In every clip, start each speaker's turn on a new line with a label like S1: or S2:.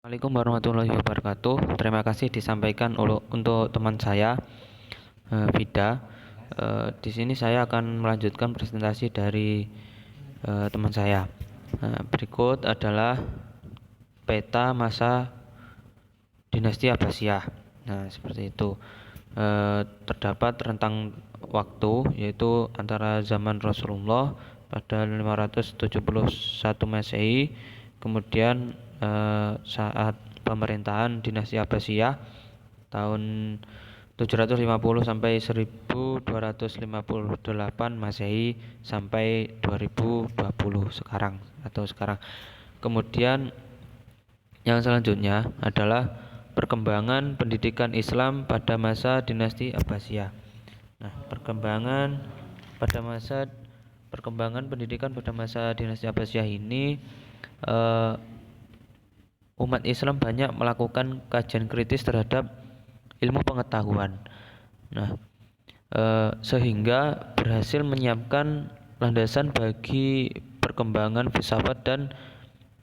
S1: Assalamualaikum warahmatullahi wabarakatuh. Terima kasih disampaikan untuk teman saya, Vida. Di sini saya akan melanjutkan presentasi dari teman saya. Berikut adalah peta masa dinasti Abbasiyah. Nah, seperti itu. Terdapat rentang waktu yaitu antara zaman Rasulullah pada 571 Masehi, kemudian saat pemerintahan dinasti Abbasiyah tahun 750 sampai 1258 Masehi sampai 2020 sekarang. Kemudian yang selanjutnya adalah perkembangan pendidikan Islam pada masa dinasti Abbasiyah. Nah, perkembangan pendidikan pada masa dinasti Abbasiyah ini, umat Islam banyak melakukan kajian kritis terhadap ilmu pengetahuan. Nah, sehingga berhasil menyiapkan landasan bagi perkembangan filsafat dan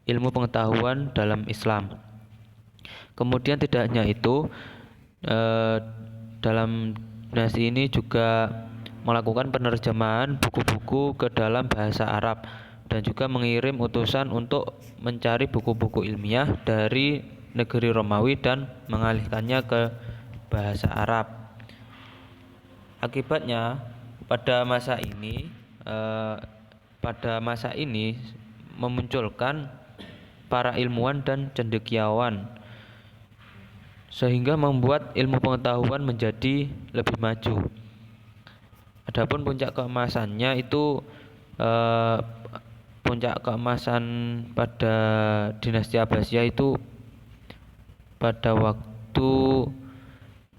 S1: ilmu pengetahuan dalam Islam. Kemudian tidak hanya itu, dalam dinasti ini juga melakukan penerjemahan buku-buku ke dalam bahasa Arab dan juga mengirim utusan untuk mencari buku-buku ilmiah dari negeri Romawi dan mengalihkannya ke bahasa Arab. Akibatnya pada masa ini memunculkan para ilmuwan dan cendekiawan, sehingga membuat ilmu pengetahuan menjadi lebih maju. Adapun puncak keemasannya itu, puncak keemasan pada dinasti Abbasiyah itu pada waktu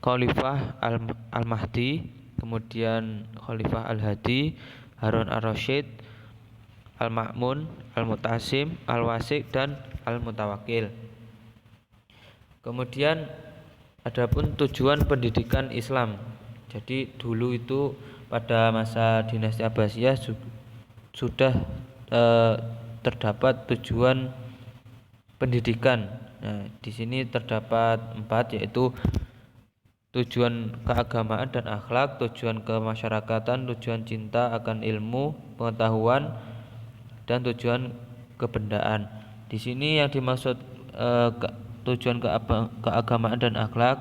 S1: Khalifah Al-Mahdi, kemudian Khalifah Al-Hadi, Harun Ar-Rasyid, Al-Ma'mun, Al-Mutasim, Al-Wasik, dan Al-Mutawakil. Kemudian adapun tujuan pendidikan Islam. Jadi dulu itu pada masa dinasti Abbasiyah sudah terdapat tujuan pendidikan. Nah, di sini terdapat 4, yaitu tujuan keagamaan dan akhlak, tujuan kemasyarakatan, tujuan cinta akan ilmu pengetahuan, dan tujuan kebendaan. Di sini yang dimaksud tujuan keagamaan dan akhlak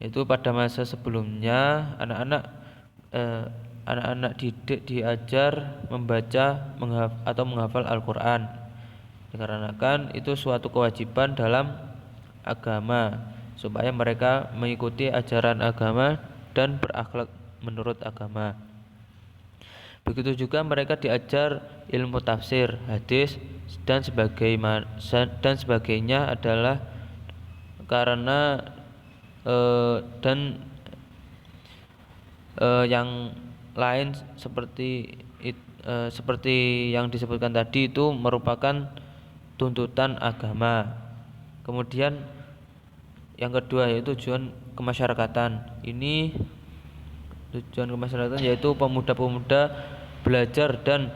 S1: itu pada masa sebelumnya anak-anak didik diajar membaca atau menghafal Al-Quran, dikarenakan itu suatu kewajiban dalam agama supaya mereka mengikuti ajaran agama dan berakhlak menurut agama. Begitu juga mereka diajar ilmu tafsir, hadis, dan sebagainya adalah karena yang lain seperti yang disebutkan tadi itu merupakan tuntutan agama. Kemudian yang kedua yaitu tujuan kemasyarakatan. Ini tujuan kemasyarakatan yaitu pemuda-pemuda belajar dan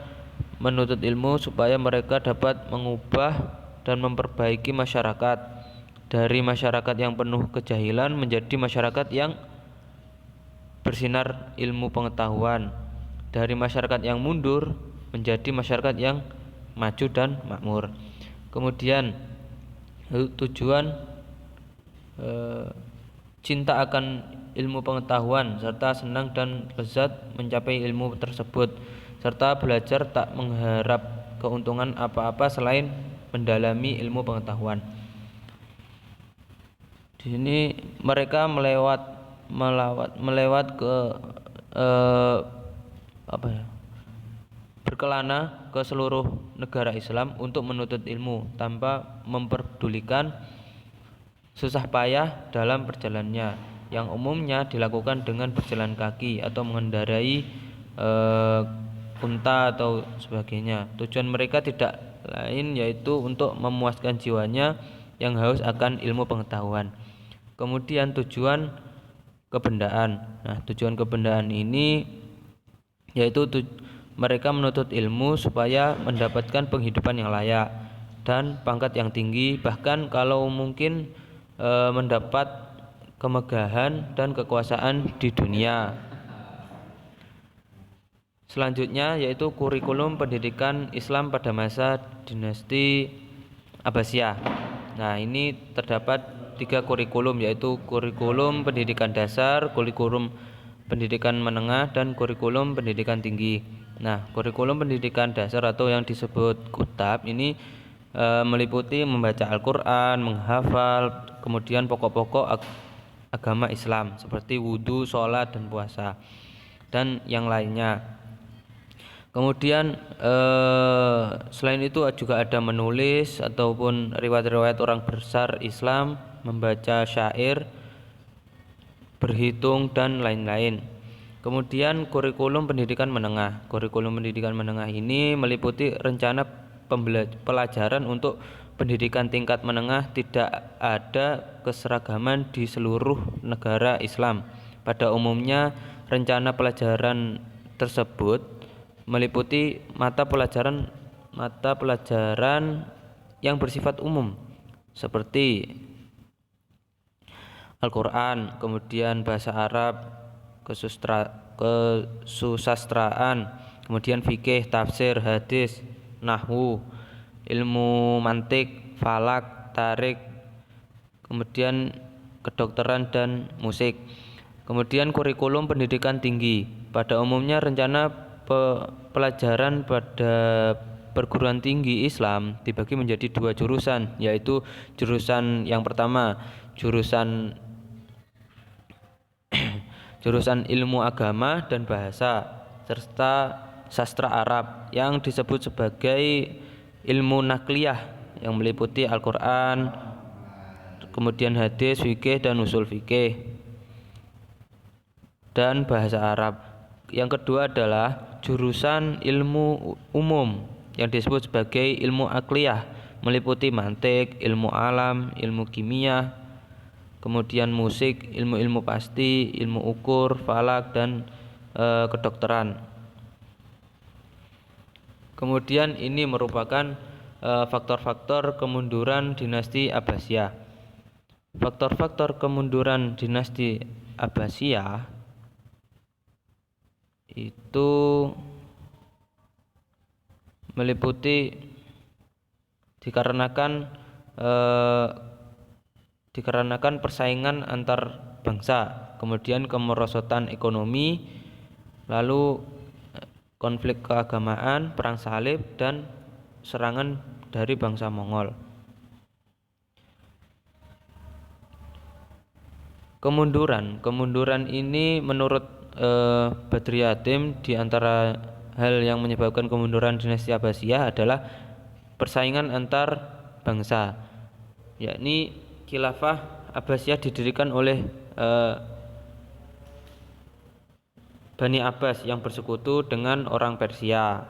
S1: menuntut ilmu supaya mereka dapat mengubah dan memperbaiki masyarakat dari masyarakat yang penuh kejahilan menjadi masyarakat yang bersinar ilmu pengetahuan, dari masyarakat yang mundur menjadi masyarakat yang maju dan makmur. Kemudian tujuan cinta akan ilmu pengetahuan serta senang dan lezat mencapai ilmu tersebut, serta belajar tak mengharap keuntungan apa-apa selain mendalami ilmu pengetahuan. Di sini mereka melewat ke berkelana ke seluruh negara Islam untuk menuntut ilmu tanpa memperdulikan susah payah dalam perjalanannya, yang umumnya dilakukan dengan berjalan kaki atau mengendarai unta atau sebagainya. Tujuan mereka tidak lain yaitu untuk memuaskan jiwanya yang haus akan ilmu pengetahuan. Kemudian tujuan kebendaan. Nah, tujuan kebendaan ini yaitu mereka menuntut ilmu supaya mendapatkan penghidupan yang layak. dan pangkat yang tinggi, bahkan kalau mungkin mendapat kemegahan dan kekuasaan di dunia. Selanjutnya yaitu kurikulum pendidikan Islam pada masa dinasti Abbasiyah. Nah, ini terdapat 3 kurikulum, yaitu kurikulum pendidikan dasar, kurikulum pendidikan menengah, dan kurikulum pendidikan tinggi. Nah, kurikulum pendidikan dasar atau yang disebut kutab ini meliputi membaca Al-Quran, menghafal, kemudian pokok-pokok agama Islam seperti wudhu, sholat, dan puasa, dan yang lainnya. Kemudian selain itu juga ada menulis ataupun riwayat-riwayat orang besar Islam, membaca syair, berhitung, dan lain-lain. Kemudian kurikulum pendidikan menengah. Kurikulum pendidikan menengah ini meliputi rencana pelajaran untuk pendidikan tingkat menengah. Tidak ada keseragaman di seluruh negara Islam. Pada umumnya rencana pelajaran tersebut meliputi mata pelajaran yang bersifat umum seperti Al-Quran, kemudian bahasa Arab, kesusastraan, kemudian fikih, tafsir, hadis, nahwu, ilmu mantik, falak, tarik, kemudian kedokteran dan musik. Kemudian kurikulum pendidikan tinggi. Pada umumnya rencana pelajaran pada perguruan tinggi Islam dibagi menjadi 2 jurusan, yaitu jurusan yang pertama jurusan ilmu agama dan bahasa serta sastra Arab yang disebut sebagai ilmu nakliyah yang meliputi Al-Quran, kemudian hadis, fikih, dan usul fikih, dan bahasa Arab. Yang kedua adalah jurusan ilmu umum yang disebut sebagai ilmu akliyah, meliputi mantik, ilmu alam, ilmu kimia, kemudian musik, ilmu-ilmu pasti, ilmu ukur, falak, dan kedokteran. Kemudian ini merupakan faktor-faktor kemunduran dinasti Abbasiyah. Faktor-faktor kemunduran dinasti Abbasiyah itu meliputi dikarenakan persaingan antar bangsa, kemudian kemerosotan ekonomi, lalu konflik keagamaan, perang salib, dan serangan dari bangsa Mongol. Kemunduran ini menurut Badri Hatim, di antara hal yang menyebabkan kemunduran dinasti Abbasiyah adalah persaingan antar bangsa, yakni Khilafah Abbasiyah didirikan oleh Bani Abbas yang bersekutu dengan orang Persia.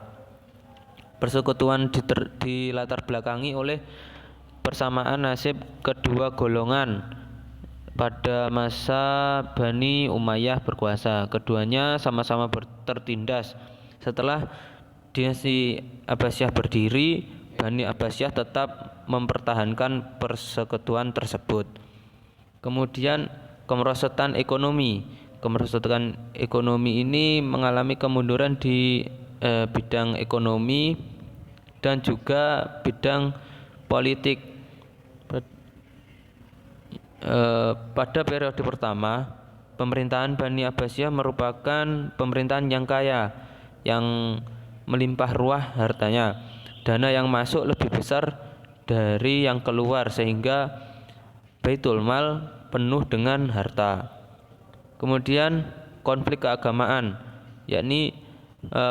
S1: Persekutuan dilatar belakangi oleh persamaan nasib kedua golongan pada masa Bani Umayyah berkuasa. Keduanya sama-sama tertindas. Setelah dinasti Abbasiyah berdiri, Bani Abbasiyah tetap mempertahankan persekutuan tersebut. Kemudian kemerosotan ekonomi. Kemerosotan ekonomi ini mengalami kemunduran di bidang ekonomi dan juga bidang politik. Pada periode pertama, pemerintahan Bani Abbasiyah merupakan pemerintahan yang kaya, yang melimpah ruah hartanya. Dana yang masuk lebih besar dari yang keluar sehingga Baitul Mal penuh dengan harta. Kemudian konflik keagamaan, yakni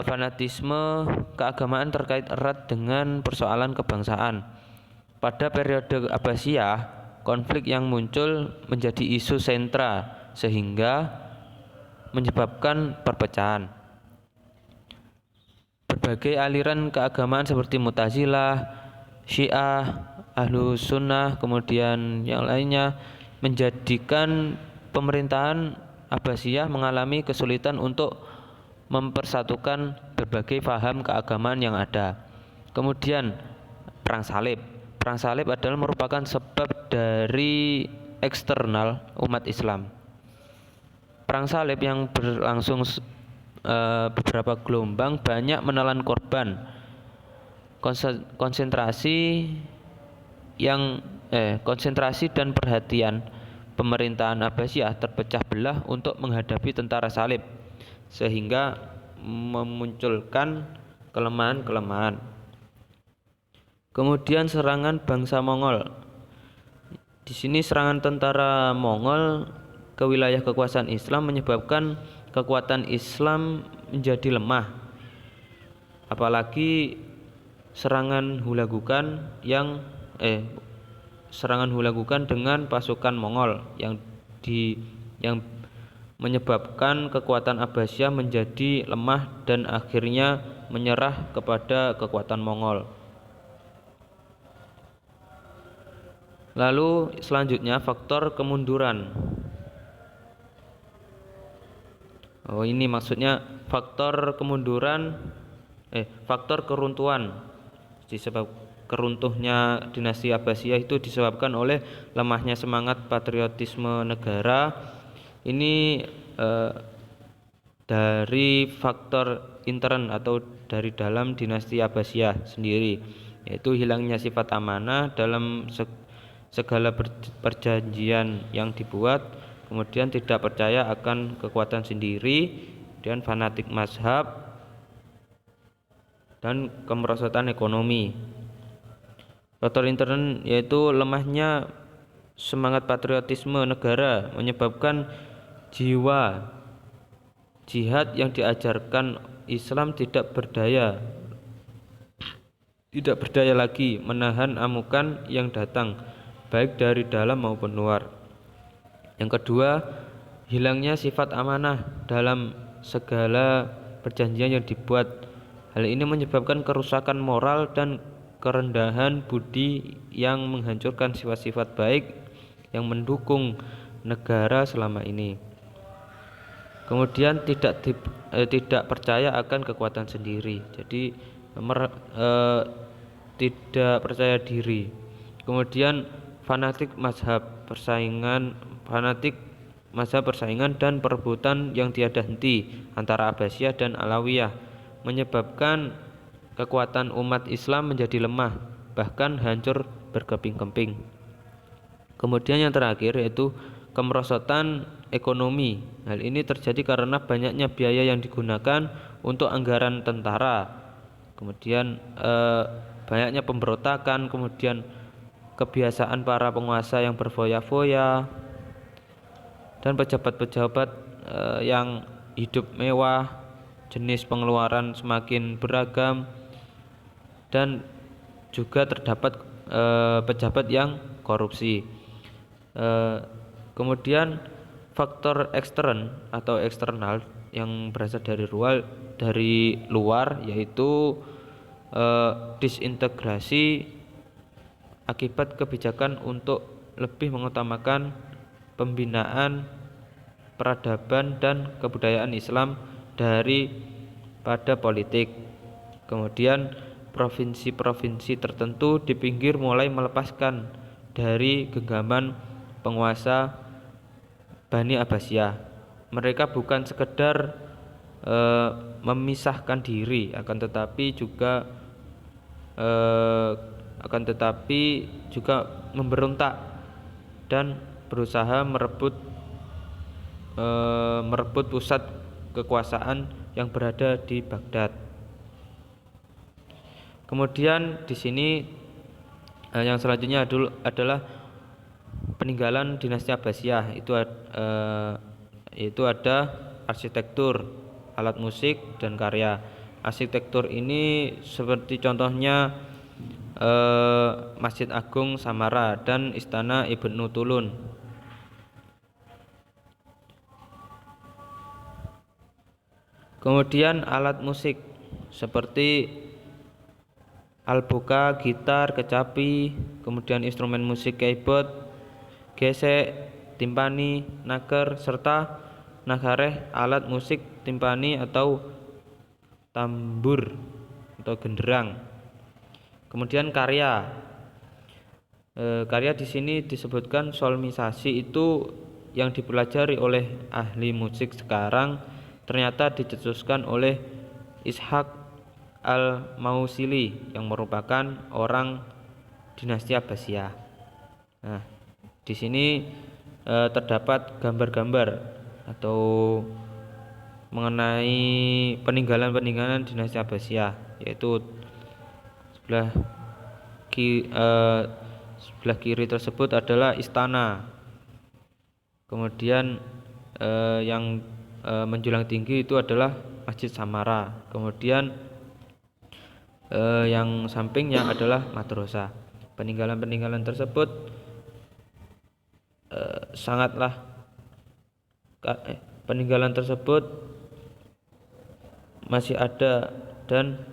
S1: fanatisme keagamaan terkait erat dengan persoalan kebangsaan. Pada periode Abbasiyah, konflik yang muncul menjadi isu sentra sehingga menyebabkan perpecahan. Berbagai aliran keagamaan seperti Mu'tazilah, Syiah, Ahlus Sunnah, kemudian yang lainnya menjadikan pemerintahan Abbasiyah mengalami kesulitan untuk mempersatukan berbagai paham keagamaan yang ada. Kemudian perang salib. perang salib adalah merupakan sebab dari eksternal umat Islam. Perang salib yang berlangsung beberapa gelombang banyak menelan korban. Konsentrasi dan perhatian pemerintahan Abbasiyah terpecah belah untuk menghadapi tentara salib, sehingga memunculkan kelemahan-kelemahan. Kemudian serangan bangsa Mongol. Di sini serangan tentara Mongol ke wilayah kekuasaan Islam menyebabkan kekuatan Islam menjadi lemah. Apalagi serangan Hulagukan dengan pasukan Mongol yang menyebabkan kekuatan Abbasiyah menjadi lemah dan akhirnya menyerah kepada kekuatan Mongol. Lalu selanjutnya faktor kemunduran. Ini maksudnya faktor keruntuhan. Disebab keruntuhnya dinasti Abbasiyah itu disebabkan oleh lemahnya semangat patriotisme negara. Ini dari faktor intern atau dari dalam dinasti Abbasiyah sendiri, yaitu hilangnya sifat amanah dalam segala perjanjian yang dibuat, kemudian tidak percaya akan kekuatan sendiri, dan fanatik mazhab dan kemerosotan ekonomi. Faktor intern yaitu lemahnya semangat patriotisme negara menyebabkan jiwa jihad yang diajarkan Islam tidak berdaya lagi menahan amukan yang datang baik dari dalam maupun luar. Yang kedua, hilangnya sifat amanah dalam segala perjanjian yang dibuat. Hal ini menyebabkan kerusakan moral dan kerendahan budi yang menghancurkan sifat-sifat baik yang mendukung negara selama ini. Kemudian tidak percaya akan kekuatan sendiri. Jadi tidak percaya diri. Kemudian fanatik mazhab persaingan dan perebutan yang tiada henti antara Abbasiyah dan Alawiyah menyebabkan kekuatan umat Islam menjadi lemah, bahkan hancur berkeping-keping. Kemudian yang terakhir yaitu kemerosotan ekonomi. Hal ini terjadi karena banyaknya biaya yang digunakan untuk anggaran tentara. Kemudian banyaknya pemberontakan, kemudian kebiasaan para penguasa yang berfoya-foya dan pejabat-pejabat yang hidup mewah, jenis pengeluaran semakin beragam, dan juga terdapat pejabat yang korupsi. Kemudian faktor eksternal yang berasal dari luar yaitu disintegrasi akibat kebijakan untuk lebih mengutamakan pembinaan peradaban dan kebudayaan Islam daripada politik. Kemudian provinsi-provinsi tertentu di pinggir mulai melepaskan dari genggaman penguasa Bani Abbasiyah. Mereka bukan sekedar memisahkan diri, akan tetapi juga memberontak dan berusaha merebut pusat kekuasaan yang berada di Baghdad. Kemudian di sini yang selanjutnya adalah peninggalan dinasti Abbasiyah. Itu ada arsitektur, alat musik, dan karya. Arsitektur ini seperti contohnya Masjid Agung Samara dan Istana Ibnu Tulun. Kemudian alat musik seperti alboka, gitar, kecapi, kemudian instrumen musik keyboard, gesek, timpani, naker, serta nagareh, alat musik timpani atau tambur atau genderang. Kemudian karya Karya di sini disebutkan solmisasi itu yang dipelajari oleh ahli musik sekarang ternyata dicetuskan oleh Ishaq al-Mausili yang merupakan orang dinasti Abbasiyah. Nah, di sini terdapat gambar-gambar atau mengenai peninggalan-peninggalan dinasti Abbasiyah, yaitu sebelah sebelah kiri tersebut adalah istana. Kemudian yang menjulang tinggi itu adalah Masjid Samara. Kemudian yang sampingnya adalah madrasah. Peninggalan-peninggalan tersebut sangatlah peninggalan tersebut masih ada dan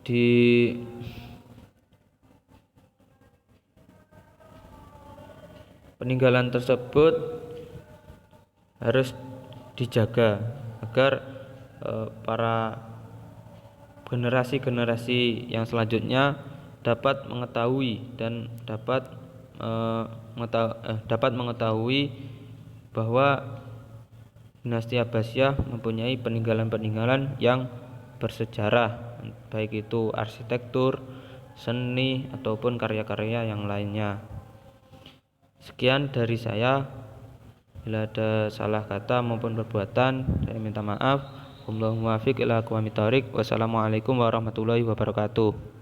S1: di peninggalan tersebut harus dijaga agar para generasi-generasi yang selanjutnya dapat mengetahui dan dapat mengetahui bahwa dinasti Abbasiyah mempunyai peninggalan-peninggalan yang bersejarah, baik itu arsitektur, seni ataupun karya-karya yang lainnya. Sekian dari saya. Bila ada salah kata maupun perbuatan, saya minta maaf. Wallahul muwaffiq ila aqwamit thoriq. Wassalamualaikum warahmatullahi wabarakatuh.